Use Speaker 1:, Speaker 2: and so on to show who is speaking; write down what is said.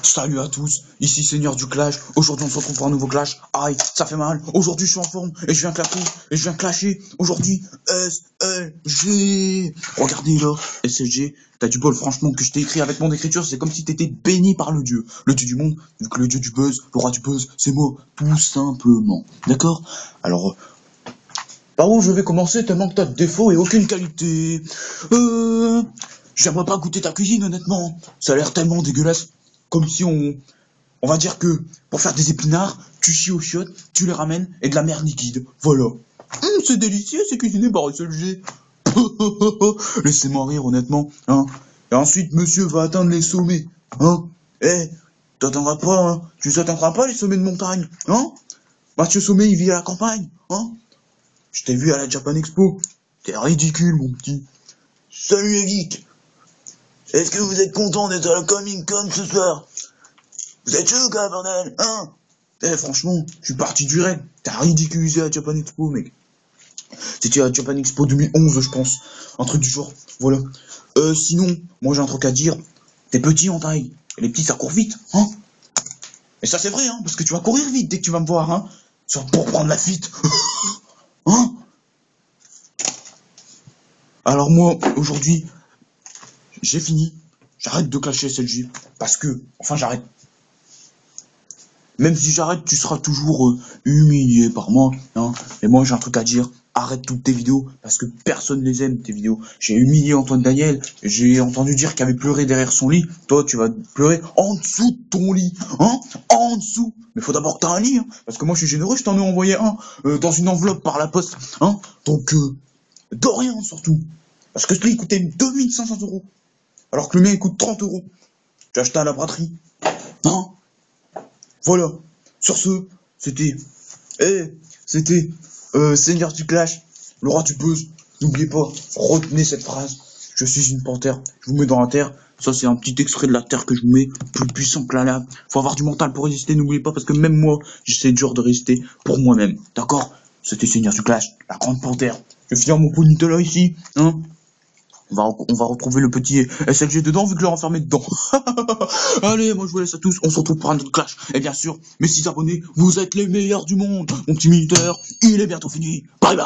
Speaker 1: Salut à tous, ici Seigneur du Clash. Aujourd'hui on se retrouve pour un nouveau Clash. Aïe, ça fait mal. Aujourd'hui je suis en forme et je viens clasher. Aujourd'hui SLG. Regardez là, SLG. T'as du bol franchement que je t'ai écrit avec mon écriture. C'est comme si t'étais béni par le dieu du monde. Vu que le dieu du buzz, le roi du buzz, c'est moi, tout simplement. D'accord? Alors, par où je vais commencer tellement que t'as de défauts et aucune qualité. J'aimerais pas goûter ta cuisine honnêtement. Ça a l'air tellement dégueulasse. Comme si on va dire que pour faire des épinards, tu chies aux chiottes, tu les ramènes et de la merde liquide. Voilà. C'est délicieux, c'est cuisiné par SLG. Laissez-moi rire honnêtement, hein. Et ensuite, monsieur va atteindre les sommets, hein. T'atteindras pas, hein. Tu atteindras pas les sommets de montagne, hein. Mathieu Sommet, il vit à la campagne, hein. Je t'ai vu à la Japan Expo. T'es ridicule, mon petit. Salut les geeks. Est-ce que vous êtes content d'être à la Comic Con ce soir? Vous êtes chaud, quoi, bordel, hein? Franchement, je suis parti du rêve. T'as ridiculisé la Japan Expo, mec. C'était la Japan Expo 2011, je pense. Un truc du genre. Voilà. Sinon, moi j'ai un truc à dire. T'es petit en taille. Et les petits, ça court vite, hein? Et ça, c'est vrai, hein, parce que tu vas courir vite dès que tu vas me voir, hein? Pour prendre la fuite. Hein? Alors moi, aujourd'hui, j'ai fini. J'arrête de clasher SLG. Parce que, enfin, j'arrête. Même si j'arrête, tu seras toujours humilié par moi, hein. Et moi, j'ai un truc à dire. Arrête toutes tes vidéos, parce que personne les aime, tes vidéos. J'ai humilié Antoine Daniel, j'ai entendu dire qu'il avait pleuré derrière son lit. Toi, tu vas pleurer en dessous de ton lit, hein, en dessous. Mais faut d'abord que t'as un lit, hein, parce que moi, je suis généreux, je t'en ai envoyé un dans une enveloppe par la poste, hein. Donc, de rien, surtout. Parce que ce lit coûtait 2500 €, alors que le mien, il coûte 30 €. J'ai acheté à la braderie, hein. Voilà. Sur ce, c'était Seigneur du Clash, le roi du buzz. N'oubliez pas, retenez cette phrase. Je suis une panthère, je vous mets dans la terre. Ça, c'est un petit extrait de la terre que je vous mets, plus puissant que la lave. Faut avoir du mental pour résister, n'oubliez pas, parce que même moi, j'essaie dur de résister pour moi-même. D'accord? C'était Seigneur du Clash, la grande panthère. Je vais finir mon ponytail là ici, hein. On va retrouver le petit SLG dedans, vu que je l'ai renfermé dedans. Allez, moi je vous laisse à tous, on se retrouve pour un autre clash. Et bien sûr, mes 6 abonnés, vous êtes les meilleurs du monde. Mon petit militaire, il est bientôt fini. Bye bye.